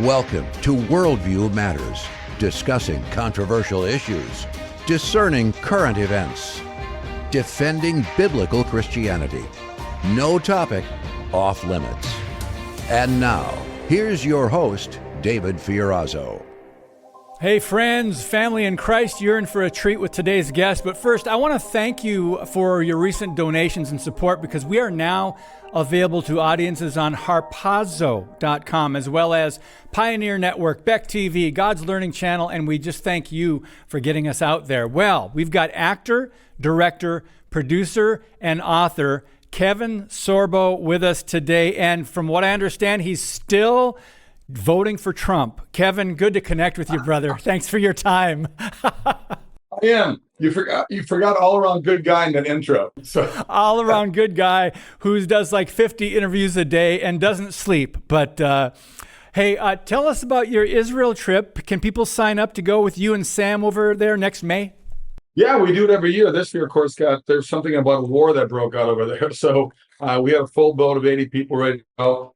Welcome to Worldview Matters, discussing controversial issues, discerning current events, defending biblical Christianity. No topic off limits. And now, here's your host, David Fiorazo. Hey friends, family in Christ, you're in for a treat with today's guest. But first, I want to thank you for your recent donations and support, because we are now available to audiences on harpazo.com, as well as Pioneer Network, Beck TV, God's Learning Channel, and we just thank you for getting us out there. Well, we've got actor, director, producer, and author Kevin Sorbo with us today, and from what I understand, he's still voting for Trump. Kevin, good to connect with you, brother. Thanks for your time. I am. You forgot all around good guy in that intro. So all around good guy who does like 50 interviews a day and doesn't sleep. But hey, tell us about your Israel trip. Can people sign up to go with you and Sam over there next May? Yeah, we do it every year. This year, of course, there's something about a war that broke out over there. So we have a full boat of 80 people ready to go.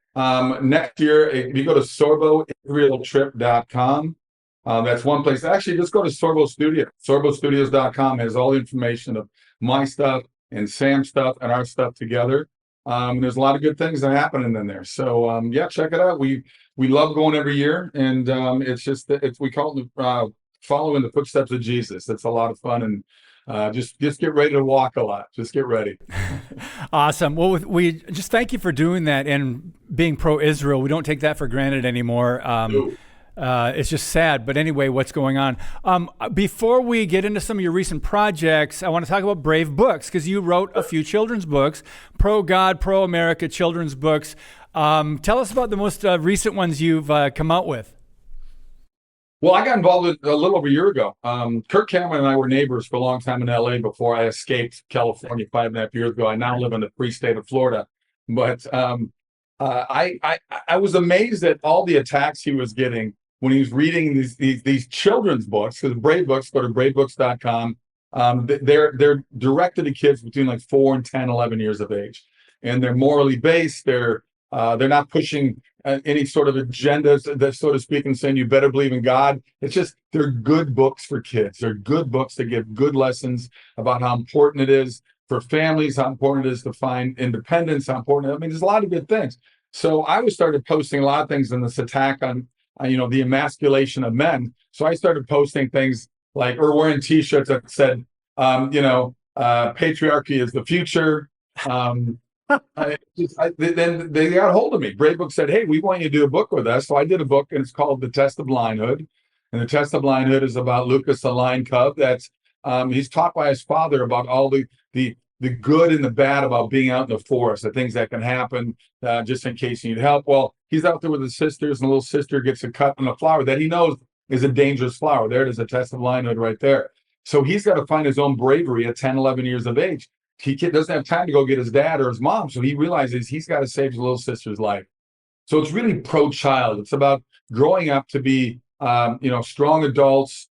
Next year, if you go to sorboisraeltrip.com, that's one place. Actually, just go to Sorbo Studio. Sorbostudios.com has all the information of my stuff and Sam's stuff and our stuff together. There's a lot of good things that are happening in there. So yeah, check it out. We love going every year, and we call it following the footsteps of Jesus. It's a lot of fun, and just get ready to walk a lot. Just get ready. Awesome. Well, we just thank you for doing that and being pro-Israel. We don't take that for granted anymore. It's just sad. But anyway, what's going on? Before we get into some of your recent projects, I want to talk about Brave Books, because you wrote a few children's books, pro-God, pro-America children's books. Tell us about the most recent ones you've come out with. Well, I got involved a little over a year ago. Kirk Cameron and I were neighbors for a long time in LA before I escaped California 5.5 years ago. I now live in the free state of Florida. But I was amazed at all the attacks he was getting when he was reading these children's books. Because Brave Books, go to bravebooks.com. They're directed to kids between like 4 and 10, 11 years of age. And they're morally based. They're not pushing any sort of agendas, that so to speak, and saying you better believe in God. It's just, they're good books for kids. They're good books that give good lessons about how important it is for families, how important it is to find independence, how important, there's a lot of good things. So I started posting a lot of things in this attack on the emasculation of men. So I started posting things like, or wearing t-shirts that said, patriarchy is the future. Then they got a hold of me. Brave Book said, hey, we want you to do a book with us. So I did a book, and it's called The Test of Blindhood. And The Test of Blindhood is about Lucas, a lion cub. That's he's taught by his father about all the good and the bad about being out in the forest, the things that can happen just in case you need help. Well, he's out there with his sisters, and the little sister gets a cut on a flower that he knows is a dangerous flower. There it is, a test of blindhood right there. So he's got to find his own bravery at 10, 11 years of age. He doesn't have time to go get his dad or his mom, so he realizes he's got to save his little sister's life. So it's really pro-child. It's about growing up to be, strong adults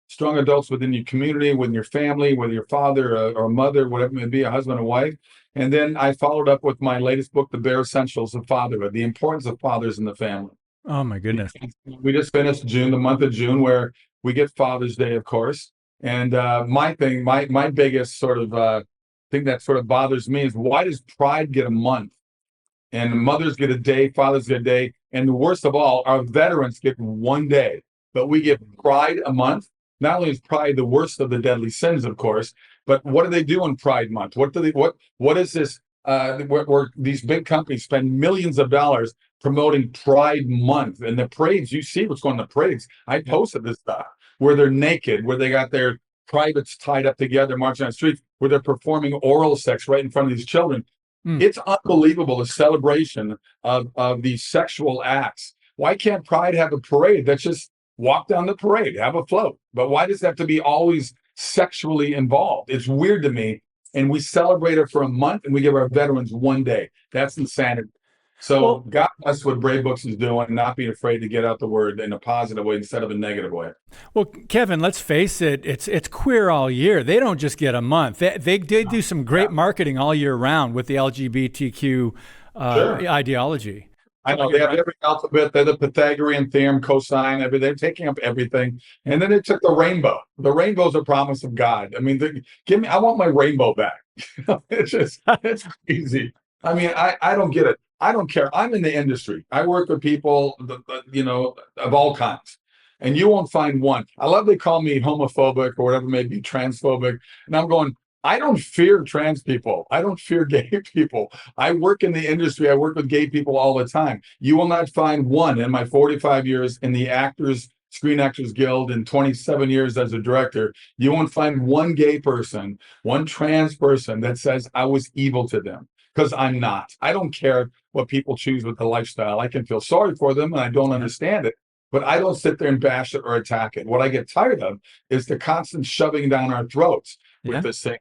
within your community, within your family, whether your father or mother, whatever it may be, a husband and wife. And then I followed up with my latest book, The Bare Essentials of Fatherhood, the importance of fathers in the family. Oh, my goodness. We just finished the month of June, where we get Father's Day, of course. And my biggest sort of thing that sort of bothers me is, why does pride get a month and mothers get a day, fathers get a day, and the worst of all, our veterans get 1 day, but we get pride a month? Not only is pride the worst of the deadly sins, of course, but what do they do in Pride Month? What is this where these big companies spend millions of dollars promoting Pride Month? And the parades, you see what's going on in the parades. I posted this stuff where they're naked, where they got their privates tied up together, marching on the streets, where they're performing oral sex right in front of these children. It's unbelievable, the celebration of these sexual acts. Why can't Pride have a parade that's just walk down the parade, have a float? But why does it have to be always sexually involved? It's weird to me. And we celebrate it for a month, and we give our veterans 1 day. That's insanity. So God bless what Brave Books is doing, not being afraid to get out the word in a positive way instead of a negative way. Well, Kevin, let's face it, it's queer all year. They don't just get a month. They do some great marketing all year round with the LGBTQ ideology. I know they have every alphabet. They're the Pythagorean theorem, cosine, everything. They're taking up everything. And then they took the rainbow. The rainbow's a promise of God. I mean, give me. I want my rainbow back. It's crazy. I mean, I don't get it. I don't care. I'm in the industry. I work with people, of all kinds. And you won't find one. I love they call me homophobic or whatever, maybe transphobic. And I'm going, I don't fear trans people. I don't fear gay people. I work in the industry. I work with gay people all the time. You will not find one in my 45 years in the Screen Actors Guild and 27 years as a director. You won't find one gay person, one trans person that says I was evil to them, because I'm not. I don't care what people choose with the lifestyle. I can feel sorry for them and I don't understand it, but I don't sit there and bash it or attack it. What I get tired of is the constant shoving down our throats with this thing.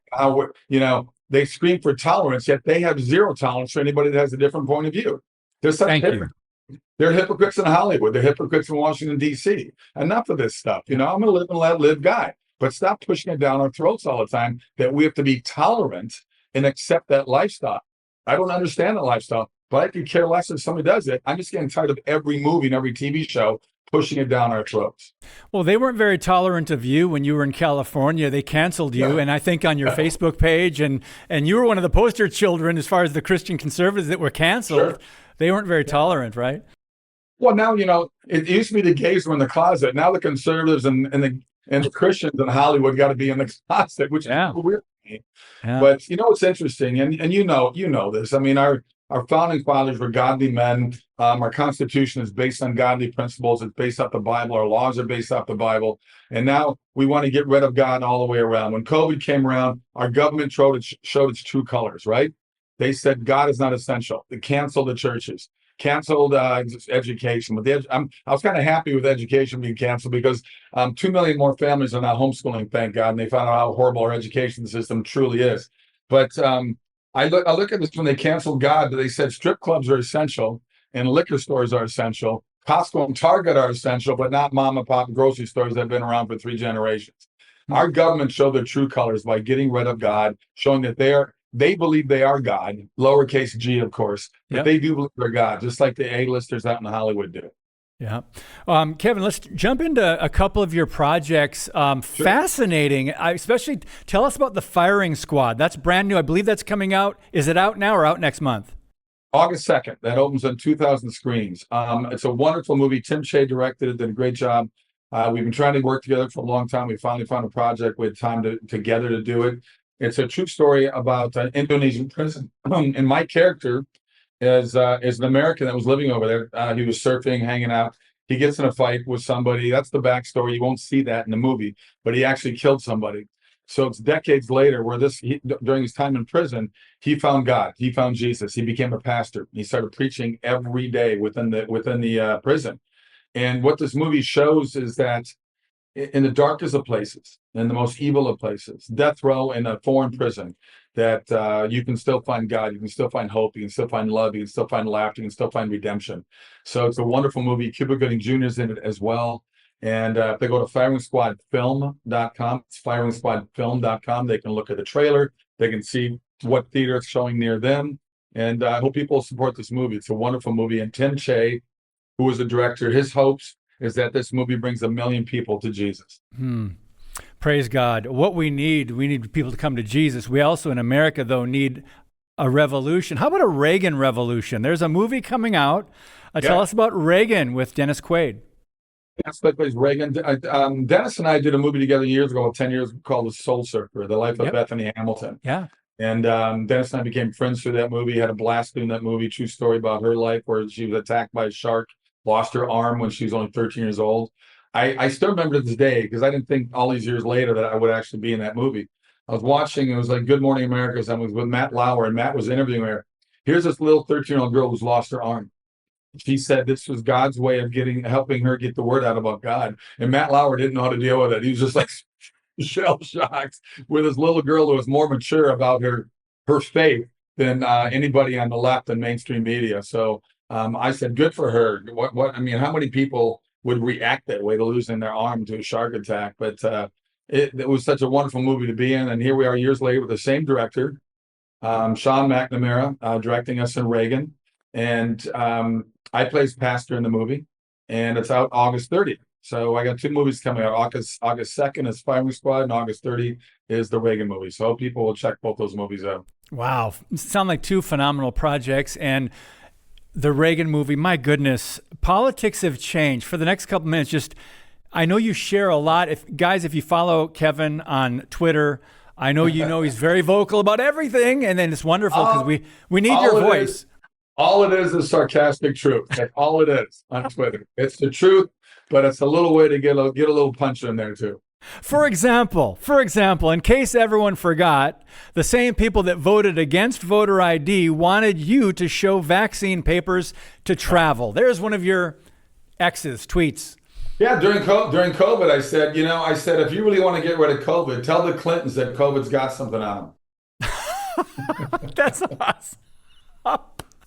They scream for tolerance, yet they have zero tolerance for anybody that has a different point of view. They're such hypocrites. They're hypocrites in Hollywood. They're hypocrites in Washington, D.C. Enough of this stuff. I'm a live and let live guy, but stop pushing it down our throats all the time that we have to be tolerant and accept that lifestyle. I don't understand that lifestyle, but I could care less if somebody does it. I'm just getting tired of every movie and every TV show pushing it down our throats. Well, they weren't very tolerant of you when you were in California. They canceled you, and I think on your Facebook page, and you were one of the poster children as far as the Christian conservatives that were canceled. Sure. They weren't very tolerant, right? Well, now, it used to be the gays were in the closet. Now the conservatives and the Christians in Hollywood got to be in the closet, which is weird. Yeah. But what's interesting, and you know this. I mean, our founding fathers were godly men. Our Constitution is based on godly principles. It's based off the Bible. Our laws are based off the Bible. And now we want to get rid of God all the way around. When COVID came around, our government showed its true colors, right? They said God is not essential. They canceled the churches, canceled education. But I was kind of happy with education being canceled because 2 million more families are now homeschooling, thank God. And they found out how horrible our education system truly is. But I look at this when they canceled God, they said strip clubs are essential and liquor stores are essential. Costco and Target are essential, but not mom and pop grocery stores that have been around for 3 generations. Our government showed their true colors by getting rid of God, showing that they believe they are God, lowercase g, of course, but they do believe they're God, just like the A-listers out in Hollywood do. Yeah. Kevin, let's jump into a couple of your projects. Sure. Fascinating. Especially tell us about The Firing Squad. That's brand new. I believe that's coming out. Is it out now or out next month? August 2nd. That opens on 2,000 screens. It's a wonderful movie. Tim Shea directed it, did a great job. We've been trying to work together for a long time. We finally found a project. We had time together to do it. It's a true story about an Indonesian prison. And my character is an American that was living over there. He was surfing, hanging out. He gets in a fight with somebody. That's the backstory. You won't see that in the movie, but he actually killed somebody. So it's decades later where during his time in prison, he found God. He found Jesus. He became a pastor. He started preaching every day within the prison. And what this movie shows is that in the darkest of places, in the most evil of places, death row in a foreign prison, that you can still find God, you can still find hope, you can still find love, you can still find laughter, you can still find redemption. So it's a wonderful movie. Cuba Gooding Jr. is in it as well. And if they go to firingsquadfilm.com, it's firingsquadfilm.com, they can look at the trailer, they can see what theater it's showing near them. And I hope people support this movie. It's a wonderful movie. And Tim Shea, who was the director, his hopes is that this movie brings 1 million people to Jesus. Praise God. What we need people to come to Jesus. We also in America, though, need a revolution. How about a Reagan revolution? There's a movie coming out. Tell us about Reagan with Dennis Quaid. Dennis Quaid plays Reagan. Dennis and I did a movie together years ago, 10 years, called The Soul Surfer, The Life of Bethany Hamilton. Yeah. And Dennis and I became friends through that movie, had a blast doing that movie, true story about her life where she was attacked by a shark, lost her arm when she was only 13 years old. I still remember to this day because I didn't think all these years later that I would actually be in that movie. I was watching, it was like Good Morning America, so I was with Matt Lauer, and Matt was interviewing her. Here's this little 13-year-old girl who's lost her arm. She said this was God's way of helping her get the word out about God. And Matt Lauer didn't know how to deal with it. He was just like shell shocked with this little girl who was more mature about her faith than anybody on the left in mainstream media. So I said, good for her. I mean, how many people would react that way to losing their arm to a shark attack? But it was such a wonderful movie to be in. And here we are years later with the same director, Sean McNamara, directing us in Reagan. And I plays pastor in the movie, and it's out August 30th. So I got 2 movies coming out. August 2nd is Firing Squad, and August 30th is the Reagan movie. So I hope people will check both those movies out. Wow. Sound like two phenomenal projects. And the Reagan movie, my goodness, politics have changed. For the next couple minutes, just, I know you share a lot. If you follow Kevin on Twitter, I know he's very vocal about everything, and then it's wonderful because we need your voice. All it is sarcastic truth. That's all it is on Twitter. It's the truth, but it's a little way to get a little punch in there too. For example, in case everyone forgot, the same people that voted against voter ID wanted you to show vaccine papers to travel. There's one of your ex's tweets. Yeah, during COVID, I said, if you really want to get rid of COVID, tell the Clintons that COVID's got something on them. That's awesome.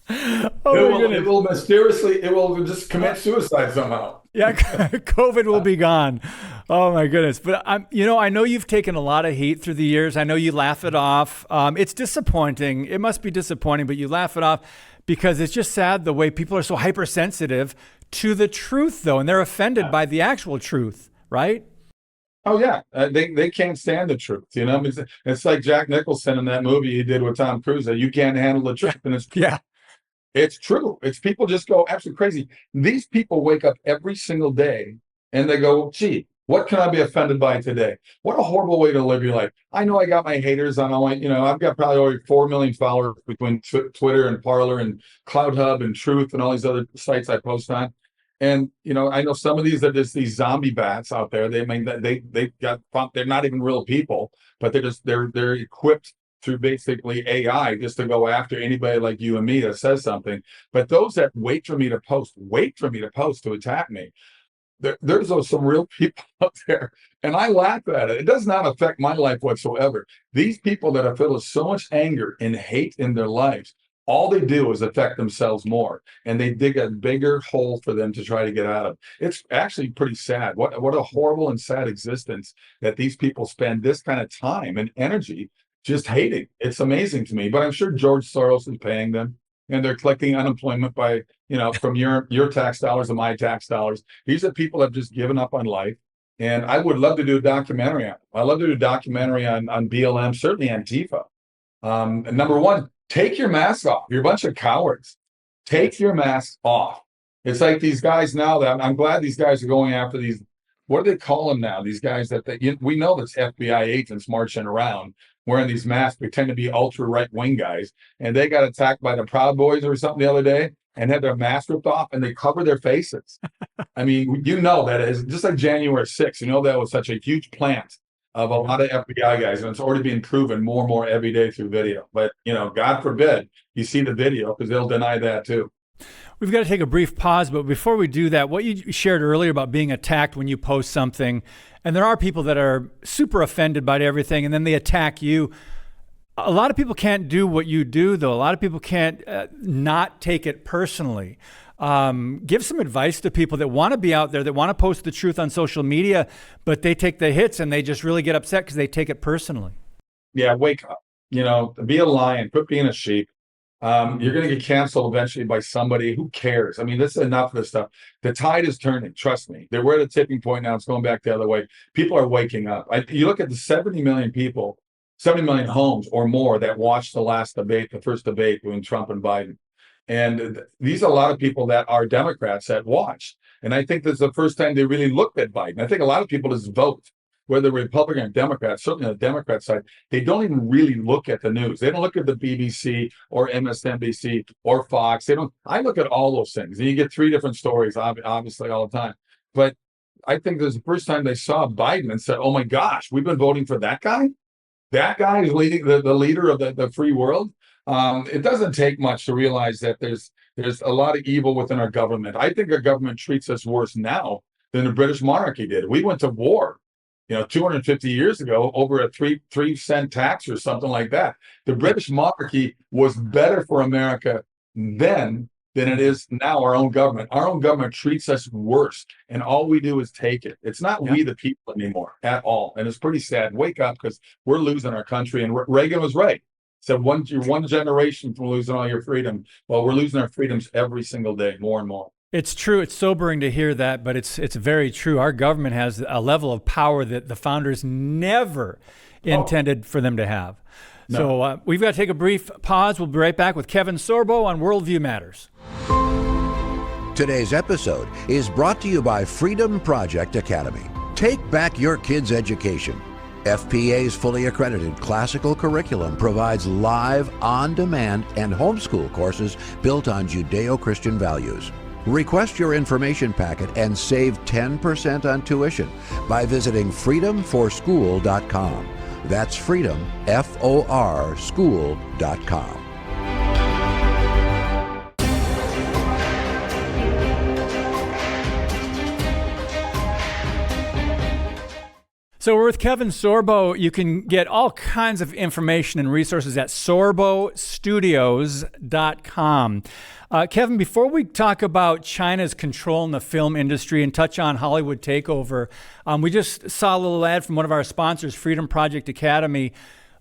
It will mysteriously, it will just commit suicide somehow. Yeah, COVID will be gone. Oh my goodness. But I know you've taken a lot of heat through the years. I know you laugh it off. It's disappointing. It must be disappointing, but you laugh it off because it's just sad the way people are so hypersensitive to the truth, though, and they're offended by the actual truth, right? Oh yeah, they can't stand the truth. It's like Jack Nicholson in that movie he did with Tom Cruise. That you can't handle the truth, and it's yeah. It's true. It's people just go absolutely crazy. These people wake up every single day and they go, gee, what can I be offended by today? What a horrible way to live your life. I know I got my haters on all, I've got probably over 4 million followers between Twitter and Parler and CloudHub and Truth and all these other sites I post on. And, I know some of these are just these zombie bats out there. They're not even real people, but they're equipped through basically AI just to go after anybody like you and me that says something. But those that wait for me to post to attack me, there's some real people out there, and I laugh at it. It does not affect my life whatsoever. These people that are filled with so much anger and hate in their lives, all they do is affect themselves more, and they dig a bigger hole for them to try to get out of. It's actually pretty sad. What a horrible and sad existence that these people spend this kind of time and energy just hating. It's amazing to me, but I'm sure George Soros is paying them, and they're collecting unemployment by, from your tax dollars and my tax dollars. These are people that have just given up on life. And I would love to do a documentary on them. I love to do a documentary on BLM, certainly Antifa. And number one, take your mask off. You're a bunch of cowards. Take your mask off. It's like these guys now that I'm glad these guys are going after these. What do they call them now? These guys we know that's FBI agents marching around wearing these masks, pretend to be ultra right-wing guys, and they got attacked by the Proud Boys or something the other day and had their masks ripped off and they cover their faces. I mean, that is just like January 6th. That was such a huge plant of a lot of FBI guys, and it's already being proven more and more every day through video. But, God forbid you see the video, because they'll deny that too. We've got to take a brief pause, but before we do that, what you shared earlier about being attacked when you post something, and there are people that are super offended by everything, and then they attack you. A lot of people can't do what you do, though. A lot of people can't not take it personally. Give some advice to people that want to be out there, that want to post the truth on social media, but they take the hits and they just really get upset because they take it personally. Yeah, wake up. Be a lion, quit being a sheep. You're going to get canceled eventually by somebody. Who cares? I mean, this is enough of this stuff. The tide is turning. Trust me. We're at a tipping point now. It's going back the other way. People are waking up. You look at the 70 million people, 70 million homes or more that watched the first debate between Trump and Biden. And these are a lot of people that are Democrats that watched. And I think this is the first time they really looked at Biden. I think a lot of people just vote, whether Republican or Democrat, certainly on the Democrat side. They don't even really look at the news. They don't look at the BBC or MSNBC or Fox. I look at all those things. And you get 3 different stories, obviously, all the time. But I think this is the first time they saw Biden and said, oh my gosh, we've been voting for that guy? That guy is leading the leader of the free world? It doesn't take much to realize that there's a lot of evil within our government. I think our government treats us worse now than the British monarchy did. We went to war, 250 years ago over a 3 cent tax or something like that. The British monarchy was better for America then than it is now. Our own government treats us worse, and all we do is take it. It's not we the people anymore at all, and it's pretty sad. Wake up, because we're losing our country. And Reagan was right. So you're one generation from losing all your freedom. Well, we're losing our freedoms every single day, more and more. It's true. It's sobering to hear that, but it's very true. Our government has a level of power that the founders never intended for them to have. No. So we've got to take a brief pause. We'll be right back with Kevin Sorbo on Worldview Matters. Today's episode is brought to you by Freedom Project Academy. Take back your kids' education. FPA's fully accredited classical curriculum provides live, on-demand, and homeschool courses built on Judeo-Christian values. Request your information packet and save 10% on tuition by visiting freedomforschool.com. That's freedom, F-O-R, school.com. So we're with Kevin Sorbo. You can get all kinds of information and resources at sorbostudios.com. Kevin, before we talk about China's control in the film industry and touch on Hollywood takeover, we just saw a little ad from one of our sponsors, Freedom Project Academy.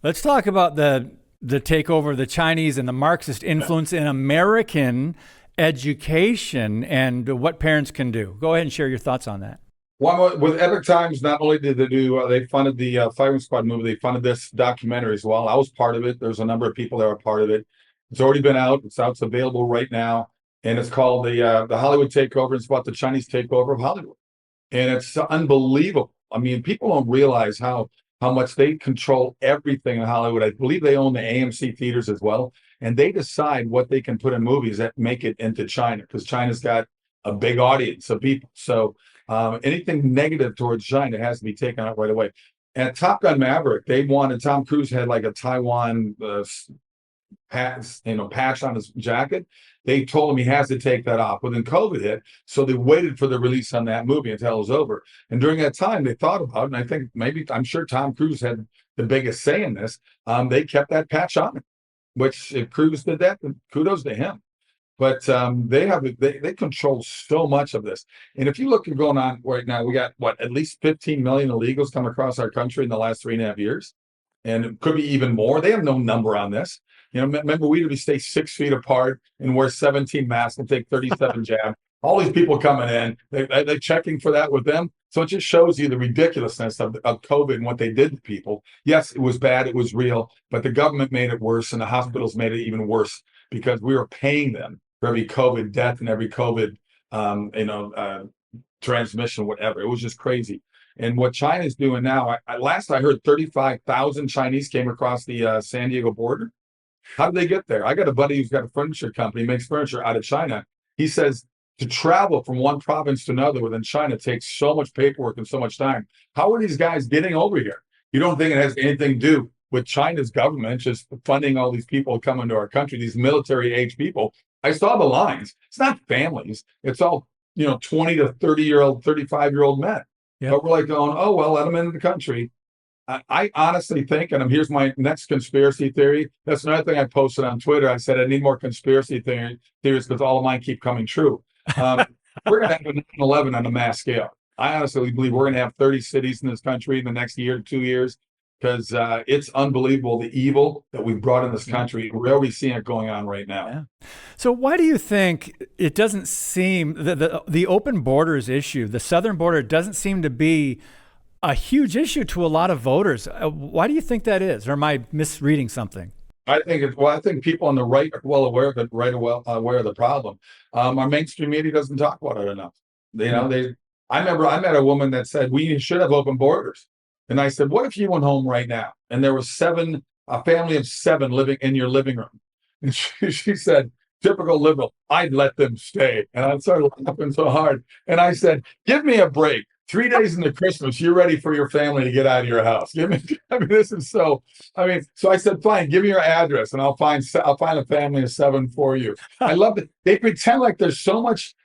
Let's talk about the takeover of the Chinese and the Marxist influence in American education and what parents can do. Go ahead and share your thoughts on that. Well, with Epic Times, not only did they funded the Firing Squad movie, they funded this documentary as well. I was part of it. There's a number of people that are part of it. It's already been out. It's out. It's available right now. And it's called the Hollywood Takeover. It's about the Chinese takeover of Hollywood. And it's unbelievable. I mean, people don't realize how much they control everything in Hollywood. I believe they own the AMC theaters as well. And they decide what they can put in movies that make it into China, because China's got a big audience of people. So anything negative towards China has to be taken out right away. At Top Gun Maverick, Tom Cruise had like a Taiwan patch on his jacket. They told him he has to take that off. But then COVID hit, so they waited for the release on that movie until it was over. And during that time, they thought about it, and I'm sure Tom Cruise had the biggest say in this. They kept that patch on him, which if Cruise did that, then kudos to him. But they control so much of this. And if you look at going on right now, we got at least 15 million illegals come across our country in the last 3.5 years. And it could be even more. They have no number on this. Remember, we stay 6 feet apart and wear 17 masks and take 37 jabs. All these people coming in, they're checking for that with them. So it just shows you the ridiculousness of COVID and what they did to people. Yes, it was bad. It was real. But the government made it worse, and the hospitals made it even worse because we were paying them for every COVID death and every COVID transmission, whatever. It was just crazy. And what China's doing now, last I heard 35,000 Chinese came across the San Diego border. How did they get there? I got a buddy who's got a furniture company, makes furniture out of China. He says to travel from one province to another within China takes so much paperwork and so much time. How are these guys getting over here? You don't think it has anything to do with China's government just funding all these people coming to our country, these military age people? I saw the lines. It's not families. It's all, 20 to 30-year-old, 35-year-old men. Yep. But we're like going, oh, well, let them into the country. I honestly think, and here's my next conspiracy theory. That's another thing I posted on Twitter. I said I need more conspiracy theories because all of mine keep coming true. We're going to have a 9/11 on a mass scale. I honestly believe we're going to have 30 cities in this country in the next year to 2 years, because it's unbelievable, the evil that we've brought in this country. We're already seeing it going on right now. Yeah. So why do you think it doesn't seem, the open borders issue, the southern border, doesn't seem to be a huge issue to a lot of voters? Why do you think that is? Or am I misreading something? I think people on the right are well aware of it, aware of the problem. Our mainstream media doesn't talk about it enough. I remember I met a woman that said we should have open borders. And I said, what if you went home right now and there was a family of 7 living in your living room? And she said, typical liberal, I'd let them stay. And I started laughing so hard. And I said, give me a break. 3 days into Christmas, you're ready for your family to get out of your house. This is so I said, fine, give me your address and I'll find a family of 7 for you. I love it. They pretend like there's so much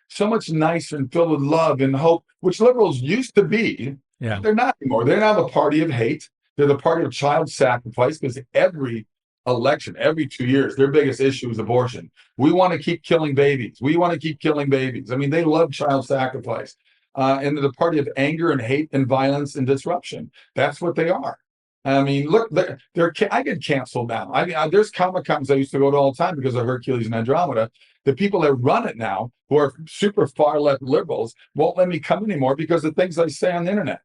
nicer and filled with love and hope, which liberals used to be. Yeah. They're not anymore. They're now the party of hate. They're the party of child sacrifice, because every election, every 2 years, their biggest issue is abortion. We want to keep killing babies. They love child sacrifice. And they're the party of anger and hate and violence and disruption. That's what they are. I mean, look, I get canceled now. There's Comic Cons I used to go to all the time because of Hercules and Andromeda. The people that run it now, who are super far left liberals, won't let me come anymore because of things I say on the internet.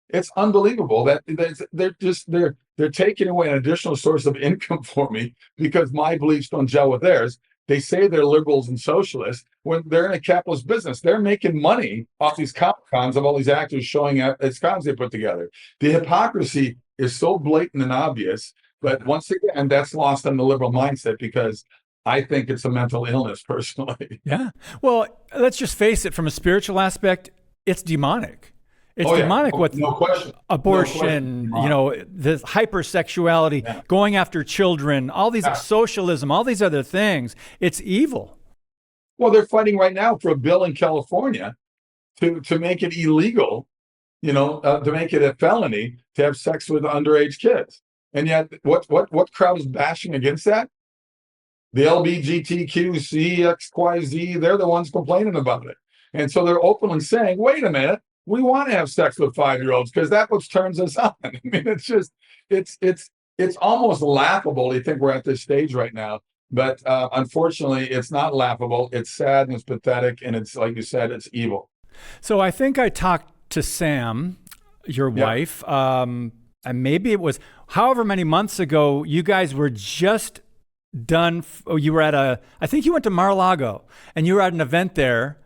It's unbelievable that they're taking away an additional source of income for me because my beliefs don't gel with theirs. They say they're liberals and socialists when they're in a capitalist business. They're making money off these Comic Cons of all these actors showing up as cons they put together. The hypocrisy is so blatant and obvious, but once again, that's lost on the liberal mindset because I think it's a mental illness personally. Yeah. Well, let's just face it, from a spiritual aspect, it's demonic. It's demonic with no question. Abortion, the hypersexuality, going after children, all these socialism, all these other things. It's evil. Well, they're fighting right now for a bill in California to make it illegal, to make it a felony to have sex with underage kids. And yet, what crowd is bashing against that? The LGBTQCXYZ, they're the ones complaining about it. And so they're openly saying, wait a minute, we want to have sex with 5-year-olds because that's what turns us on. I mean, it's almost laughable to think we're at this stage right now. But unfortunately, it's not laughable. It's sad and it's pathetic. And it's, like you said, it's evil. So I think I talked to Sam, your wife, and maybe it was however many months ago, you guys were just done. You were I think you went to Mar-a-Lago and you were at an event there.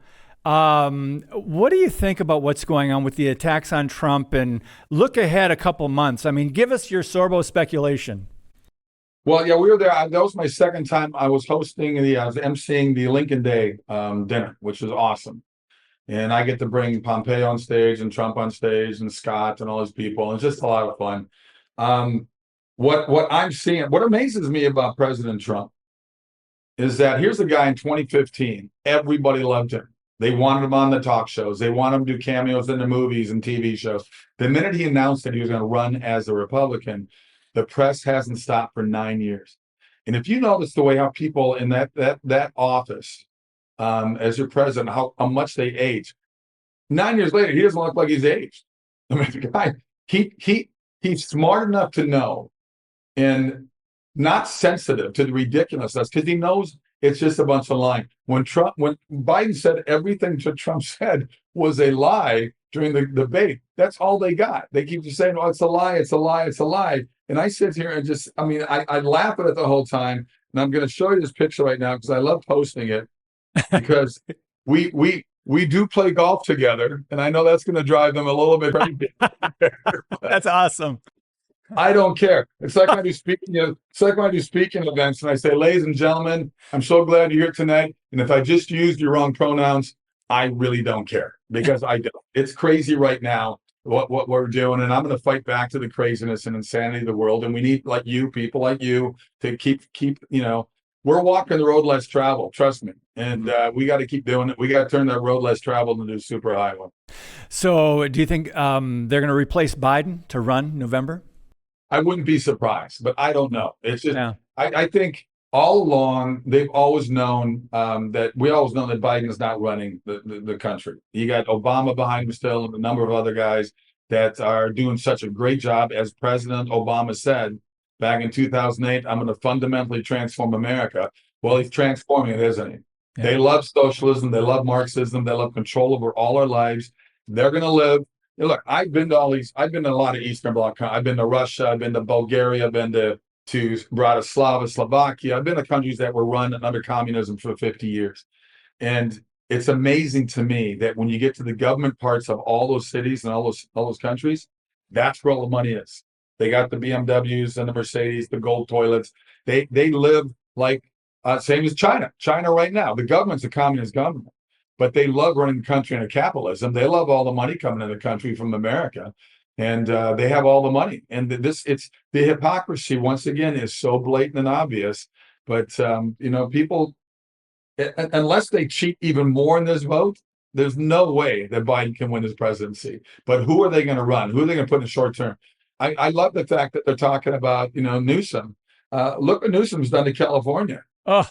What do you think about what's going on with the attacks on Trump, and look ahead a couple months? I mean, give us your Sorbo speculation. Well, yeah, we were there. That was my second time. I was emceeing the Lincoln Day dinner, which was awesome. And I get to bring Pompeo on stage and Trump on stage and Scott and all those people. It's just a lot of fun. What I'm seeing, what amazes me about President Trump is that here's a guy in 2015, everybody loved him. They wanted him on the talk shows. They wanted him to do cameos in the movies and TV shows. The minute he announced that he was going to run as a Republican, the press hasn't stopped for 9 years. And if you notice the way how people in that office, as your president, how much they age, 9 years later, he doesn't look like he's aged. I mean, the guy, he's smart enough to know and not sensitive to the ridiculousness because he knows it's just a bunch of lying. When Biden said everything that Trump said was a lie during the debate, that's all they got. They keep just saying, "Oh, it's a lie, it's a lie, it's a lie." And I sit here and I laugh at it the whole time. And I'm going to show you this picture right now because I love posting it because we do play golf together, and I know that's going to drive them a little bit crazy. That's awesome. I don't care. It's like when I do speaking events and I say, ladies and gentlemen, I'm so glad you're here tonight. And if I just used your wrong pronouns, I really don't care because I don't. It's crazy right now what we're doing. And I'm going to fight back to the craziness and insanity of the world. And we need people like you to keep, we're walking the road less traveled, trust me. And we got to keep doing it. We got to turn that road less traveled into a super highway. So do you think they're going to replace Biden to run November? I wouldn't be surprised, but I don't know. It's just, I think all along, they've always known that Biden is not running the country. You got Obama behind him still and a number of other guys that are doing such a great job. As President Obama said back in 2008, I'm going to fundamentally transform America. Well, he's transforming it, isn't he? Yeah. They love socialism. They love Marxism. They love control over all our lives. They're going to live. Look, I've been to a lot of Eastern Bloc. I've been to Russia. I've been to Bulgaria. I've been to Bratislava, Slovakia. I've been to countries that were run under communism for 50 years. And it's amazing to me that when you get to the government parts of all those cities and all those countries, that's where all the money is. They got the BMWs and the Mercedes, the gold toilets. They live like same as China. China right now, the government's a communist government. But they love running the country into capitalism. They love all the money coming into the country from America, and they have all the money. And the hypocrisy once again is so blatant and obvious. But people, unless they cheat even more in this vote, there's no way that Biden can win his presidency. But who are they going to run? Who are they going to put in the short term? I love the fact that they're talking about Newsom. Look what Newsom's done to California. Oh,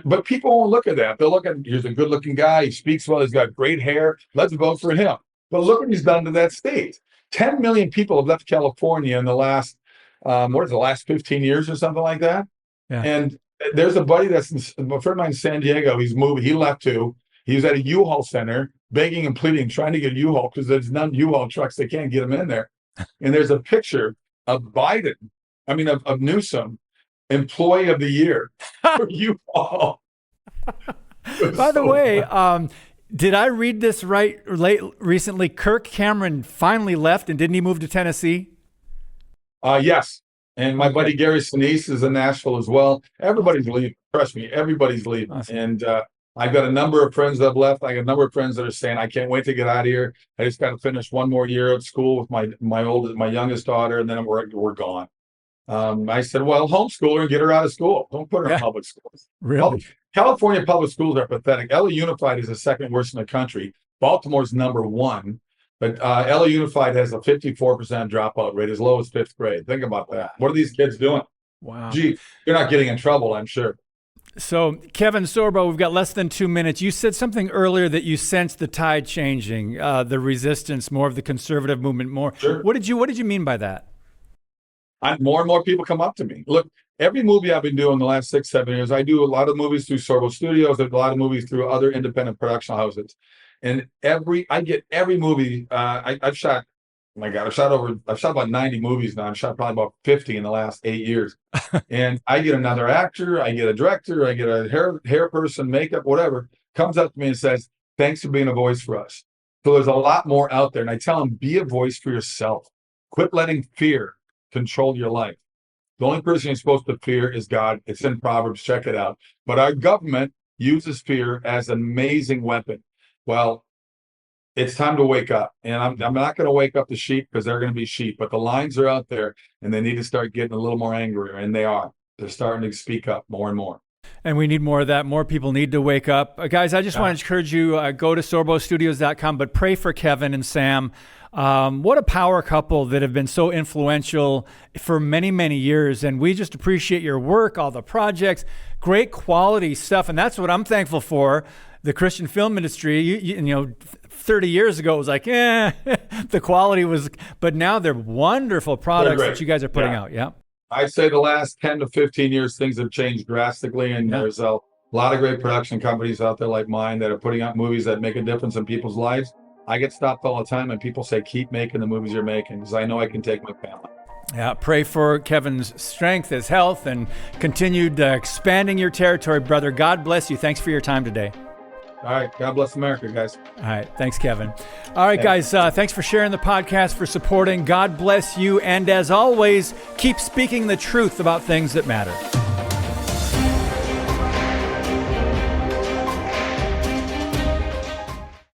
but people won't look at that. They'll look at, here's a good looking guy. He speaks well. He's got great hair. Let's vote for him. But look what he's done to that state. 10 million people have left California in the last, the last 15 years or something like that. Yeah. And there's a buddy a friend of mine in San Diego. He's moved. He left too. He was at a U-Haul center begging and pleading, trying to get U-Haul because there's none U-Haul trucks. They can't get him in there. And there's a picture of of Newsom, employee of the year for U-Haul. By the way, did I read this right recently? Kirk Cameron finally left, and didn't he move to Tennessee? Yes. And my buddy Gary Sinise is in Nashville as well. Everybody's leaving. Trust me, everybody's leaving. Awesome. And I've got a number of friends that have left. I got a number of friends that are saying, I can't wait to get out of here. I just got to finish one more year of school with my youngest daughter, and then we're gone. I said, well, homeschool her and get her out of school. Don't put her in public schools. Really? California public schools are pathetic. LA Unified is the second worst in the country. Baltimore's number one. But LA Unified has a 54% dropout rate, as low as fifth grade. Think about that. What are these kids doing? Wow. Gee, they're not getting in trouble, I'm sure. So, Kevin Sorbo, we've got less than 2 minutes. You said something earlier that you sensed the tide changing, the resistance, more of the conservative movement, more. Sure. What did you mean by that? More and more people come up to me. Look, every movie I've been doing the last 6-7 years, I do a lot of movies through Sorbo Studios. I do a lot of movies through other independent production houses. And I get every movie. I've shot, oh my God, I've shot about 90 movies now. I've shot probably about 50 in the last 8 years. And I get another actor, I get a director, I get a hair person, makeup, whatever, comes up to me and says, thanks for being a voice for us. So there's a lot more out there. And I tell them, be a voice for yourself. Quit letting fear control your life. The only person you're supposed to fear is God. It's in Proverbs. Check it out. But our government uses fear as an amazing weapon. Well, it's time to wake up. And I'm not going to wake up the sheep because they're going to be sheep. But the lines are out there, and they need to start getting a little more angrier. And they are. They're starting to speak up more and more. And we need more of that. More people need to wake up. Guys, I just want to encourage you, go to sorbostudios.com, but pray for Kevin and Sam. What a power couple that have been so influential for many, many years. And we just appreciate your work, all the projects, great quality stuff. And that's what I'm thankful for. The Christian film industry, you know, 30 years ago, it was like, the quality was, but now they're wonderful products that you guys are putting out. Yeah. I'd say the last 10 to 15 years, things have changed drastically. And there's a lot of great production companies out there like mine that are putting out movies that make a difference in people's lives. I get stopped all the time and people say, keep making the movies you're making because I know I can take my family. Yeah, pray for Kevin's strength, his health, and continued expanding your territory, brother. God bless you. Thanks for your time today. All right. God bless America, guys. All right. Thanks, Kevin. All right, guys. Thanks for sharing the podcast, for supporting. God bless you. And as always, keep speaking the truth about things that matter.